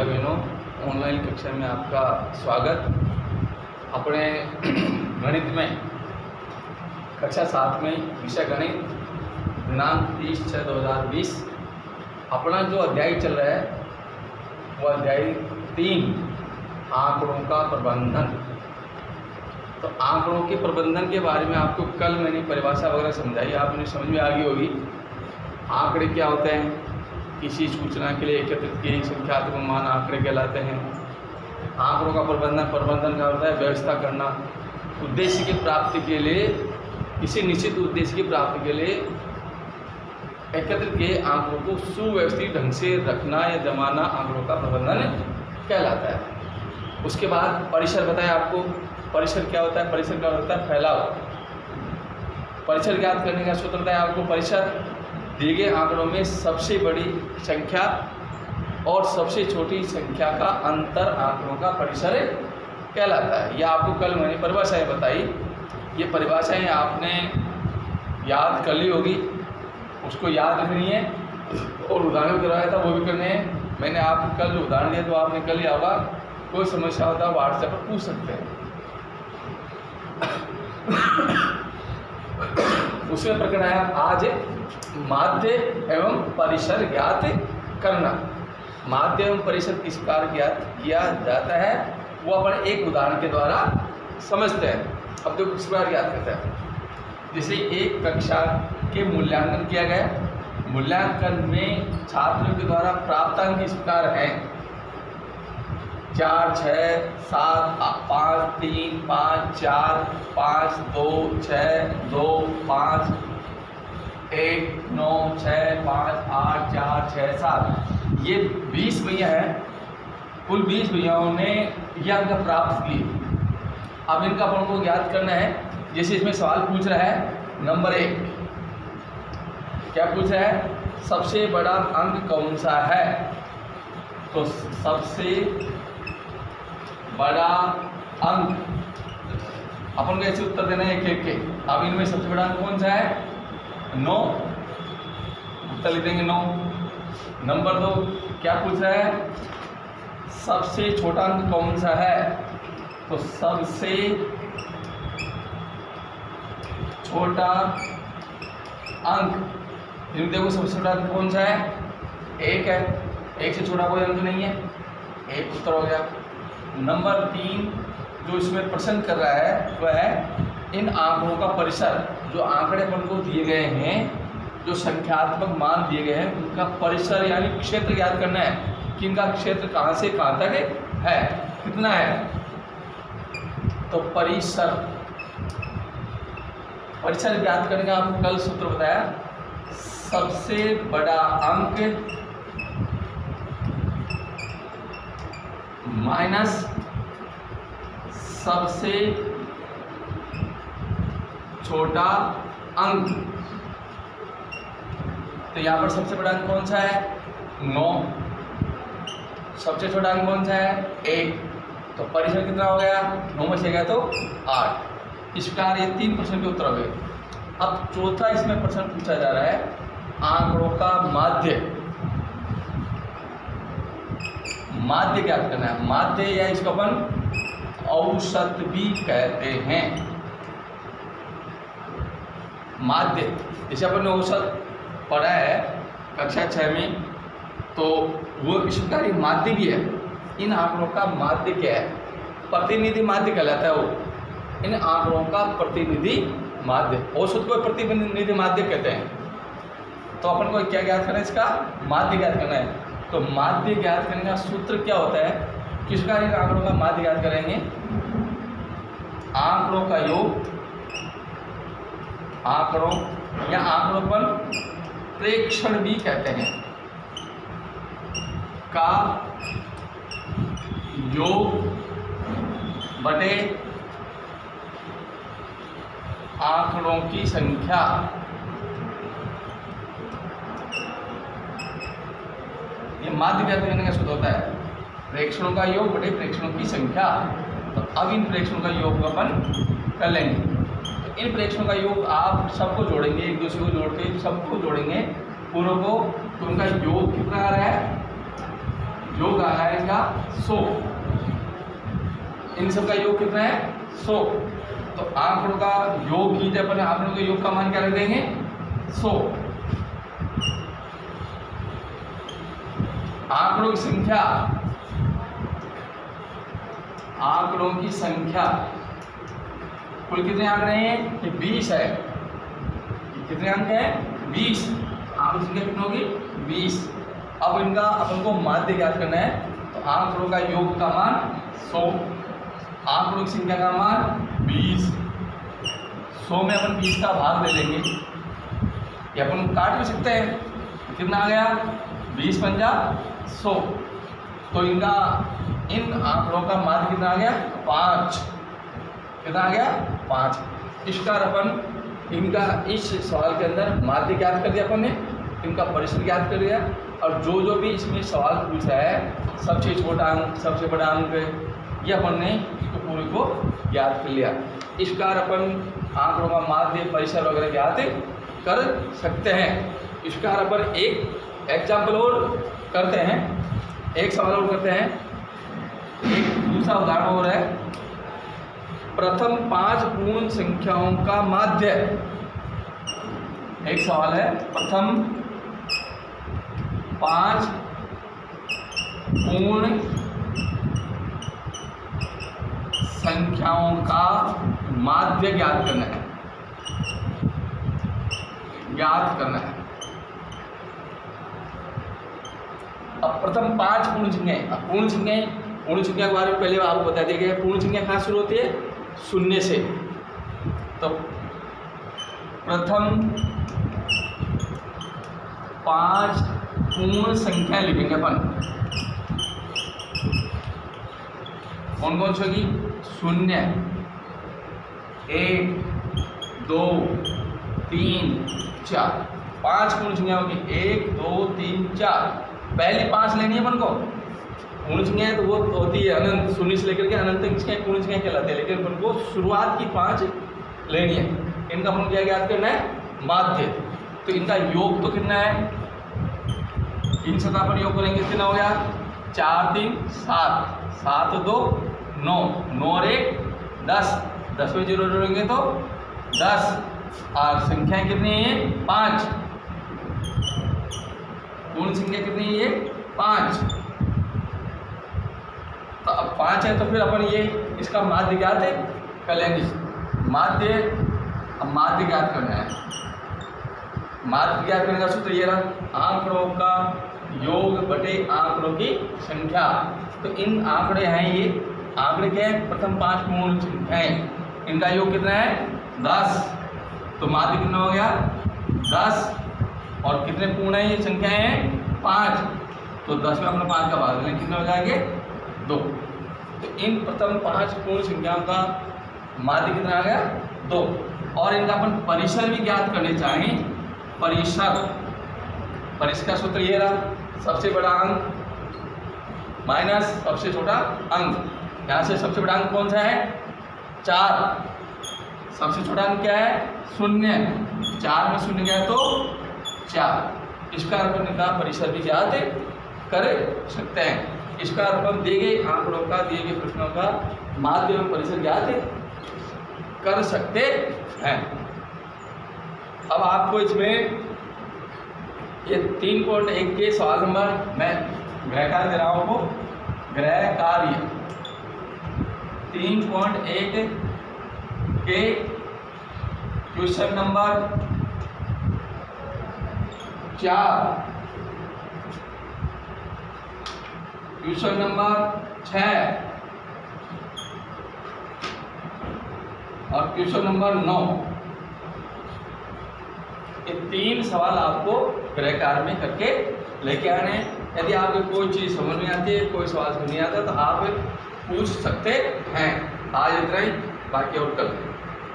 भैया बहनों, ऑनलाइन कक्षा में आपका स्वागत। अपने गणित में कक्षा 7 में विषय गणित दिनांक 30/6/2020 अपना जो अध्याय चल रहा है वो अध्याय 3 आंकड़ों का प्रबंधन। तो आंकड़ों के प्रबंधन के बारे में आपको कल मैंने परिभाषा वगैरह समझाई, आपने समझ में आ गई होगी। आंकड़े क्या होते हैं, किसी सूचना के लिए एकत्रित किए संख्यात्मक मान आंकड़े कहलाते हैं। आंकड़ों का प्रबंधन का होता है व्यवस्था करना, उद्देश्य की प्राप्ति के लिए, किसी निश्चित उद्देश्य की प्राप्ति के लिए एकत्रित किए आंकड़ों को सुव्यवस्थित ढंग से रखना या जमाना आंकड़ों का प्रबंधन कहलाता है। उसके बाद परिसर बताया आपको। परिसर क्या होता है? परिसर क्या होता है? फैलाव। परिसर ज्ञात करने का सूत्र बताया आपको। परिसर दिए गए आंकड़ों में सबसे बड़ी संख्या और सबसे छोटी संख्या का अंतर आंकड़ों का परिसर कहलाता है। यह आपको कल मैंने परिभाषाएं बताई। ये परिभाषाएं आपने याद कर ली होगी, उसको याद रखनी है और उदाहरण करवाया था वो भी करने हैं। मैंने आपको कल जो उदाहरण दिया तो आपने कर लिया होगा। कोई समस्या होता है व्हाट्सएप पर पूछ सकते हैं। उसमें प्रकरण आया आज माध्य एवं परिसर ज्ञात करना। माध्य एवं परिसर किस प्रकार ज्ञात किया जाता है वो अपन एक उदाहरण के द्वारा समझते हैं। अब देखो किस प्रकार ज्ञात करते हैं। जैसे एक कक्षा के मूल्यांकन किया गया, मूल्यांकन में छात्रों के द्वारा प्राप्त अंक इस प्रकार हैं 4, 6, 7, 5, 3, 5, 4, 5, 2, 6, 2, 5, 1, 9, 6, 5, 8, 4, 6, 7। ये 20 भैया हैं। कुल 20 भैयाओं ने यह अंक प्राप्त किए। अब इनका अपन को ज्ञात करना है। जैसे इसमें सवाल पूछ रहा है नंबर 1, क्या पूछ रहा है? सबसे बड़ा अंक कौन सा है? तो सबसे बड़ा अंक अपन को ऐसे उत्तर देना है एक के। अब इनमें सबसे बड़ा अंक कौन सा है? 9। उत्तर लिख देंगे 9। नंबर 2 क्या पूछ रहा है? सबसे छोटा अंक कौन सा है? तो सबसे छोटा अंक, इनमें देखो सबसे छोटा अंक कौन सा है? 1 है। 1 से छोटा कोई अंक नहीं है। 1 उत्तर हो गया। नंबर 3 जो इसमें प्रश्न कर रहा है वह है इन आंकड़ों का परिसर। जो आंकड़े अपन को दिए गए हैं, जो संख्यात्मक मान दिए गए हैं, उनका परिसर यानी क्षेत्र ज्ञात करना है कि इनका क्षेत्र कहाँ से कहाँ तक है, कितना है। तो परिसर ज्ञात करने का आपको कल सूत्र बताया। सबसे बड़ा अंक माइनस सबसे छोटा अंक। तो यहाँ पर सबसे बड़ा अंक कौन सा है? 9। सबसे छोटा अंक कौन सा है? 1। तो परिसर कितना हो गया? 9 में से गया तो 8। इस प्रकार ये 3 प्रश्न के उत्तर हो गए। अब चौथा इसमें प्रश्न पूछा जा रहा है आंकड़ों का माध्य। माध्य ज्ञात करना है। माध्य या इसको अपन औसत भी कहते हैं। माध्य जैसे अपन ने औसत पढ़ा है कक्षा 6 में, तो वो इस प्रकार माध्य भी है। इन आंकड़ों का माध्य क्या है? प्रतिनिधि माध्य कहलाता है वो। इन आंकड़ों का प्रतिनिधि माध्य, औसत को प्रतिनिधि माध्य कहते हैं। तो अपन को क्या ज्ञात करना है? इसका माध्य ज्ञात करना है। तो माध्य ज्ञात करने का सूत्र क्या होता है? किस प्रकार इन आंकड़ों का माध्य ज्ञात करेंगे? आंकड़ों का योग, आंकड़ों या आंकड़ों पर प्रेक्षण भी कहते हैं, का योग बटे आंकड़ों की संख्या। ये माध्य ज्ञात करने का सूत्र होता है। प्रेक्षणों का योग बटे प्रेक्षणों की संख्या। तो अब इन प्रेक्षणों का योग को अपन कर लेंगे। तो इन प्रेक्षणों का योग आप सबको जोड़ेंगे, एक दूसरे को जोड़ के सबको जोड़ेंगे पूर्व को। तो उनका योग कितना आ रहा है? योग आ रहा है इनका आएगा 100। इन सब का योग कितना है 100। तो आंकड़ों का योग कीजिए अपन, आंकड़ों के योग का मान क्या रख देंगे 100। आंकड़ों की संख्या, आंकड़ों की संख्या कुल कितने आंकड़े हैं, ये 20 है। कितने अंक है 20। आंकड़ों की संख्या कितनी होगी 20। अब इनका अपन को माध्य ज्ञात करना है, तो आंकड़ों का योग का मान 100, आंकड़ों की संख्या का मान 20। 100 में अपन 20 का भाग ले लेंगे, ये अपन काट भी सकते हैं। कितना आ गया 20 पंजा 100। तो इनका इन आंकड़ों का माध्य कितना आ गया 5। कितना आ गया 5। इस प्रकार अपन इनका इस सवाल के अंदर माध्य ज्ञात कर दिया अपन ने, इनका परिसर ज्ञात कर दिया, और जो जो भी इसमें सवाल पूछा है सबसे छोटा अंक सबसे बड़ा अंक ये अपन ने इसको पूरे को ज्ञात कर लिया। इस प्रकार अपन आंकड़ों का माध्य परिसर वगैरह ज्ञात कर सकते हैं। इस प्रकार अपन एक एग्जाम्पल और करते हैं, एक सवाल और करते हैं। एक दूसरा उदाहरण और है, प्रथम 5 पूर्ण संख्याओं का माध्य। एक सवाल है, प्रथम 5 पूर्ण संख्याओं का माध्य ज्ञात करना है, ज्ञात करना है। अब प्रथम 5 पूर्ण संख्याएं, पूर्ण संख्या के बारे में पहले आपको बता दिया गया। पूर्ण संख्या कहाँ शुरू होती है 0 से। तो प्रथम 5 पूर्ण संख्या लिखेंगे अपन, कौन कौन सी होगी 0, 1, 2, 3, 4। 5 पूर्ण संख्या होगी 1, 2, 3, 4। पहली 5 लेनी है अपन को। पूर्ण संख्या है तो वो होती है अनंत, 0 से लेकर के अनंत तक इसके पूर्ण संख्या कहलाते हैं, लेकिन अपन को शुरुआत की 5 लेनी है। इनका अपन क्या ज्ञात करना है माध्य। तो इनका योग तो कितना है, इन सब अपन योग करेंगे कितना हो गया 4, 3, 7, 7, 2, 9, 9 और 1 10, 10 में 0 जोड़ेंगे तो 10, और संख्या कितनी है 5। पूर्ण संख्या कितनी है 5। तो अब 5 है तो फिर अपन ये इसका माध्य ज्ञात कर लेंगे। माध्य, अब माध्य ज्ञात करना है। माध्य ज्ञात करने का सूत्र ये रहा, आंकड़ों का योग बटे आंकड़ों की संख्या। तो इन आंकड़े हैं, ये आंकड़े क्या है प्रथम 5 पूर्ण संख्याएं, इनका योग कितना है 10। तो माध्य कितना हो गया 10, और कितने पूर्ण है ये संख्याएं हैं 5। तो 10 में अपना 5 का भाग लें, कितने हो जाएंगे 2। तो इन प्रथम 5 पूर्ण संख्याओं का माध्य कितना आ गया 2। और इनका अपन परिसर भी ज्ञात करने चाहें, परिसर, परिसर का सूत्र ये रहा, सबसे बड़ा अंक माइनस सबसे छोटा अंक। यहाँ से सबसे बड़ा अंक कौन सा है 4, सबसे छोटा अंक क्या है 0, 4 में 0 गया तो 4। इस प्रकार अपन इनका परिसर भी ज्ञात कर सकते हैं। इस प्रकार अपन दिए गए आंकड़ों का, दिए गए प्रश्नों का माध्य एवं परिसर ज्ञात कर सकते हैं। अब आपको इसमें ये 3.1 के सवाल नंबर मैं गृह कार्य दे रहा हूँ आपको, गृह कार्य 3.1 के क्वेश्चन नंबर 4, क्वेश्चन नंबर 6 और क्वेश्चन नंबर 9, ये 3 सवाल आपको गृह कार्य में करके लेके आने हैं। यदि आपको कोई चीज़ समझ नहीं आती है, कोई सवाल समझ नहीं आता, तो आप पूछ सकते हैं। आज इतना ही, बाकी और कल।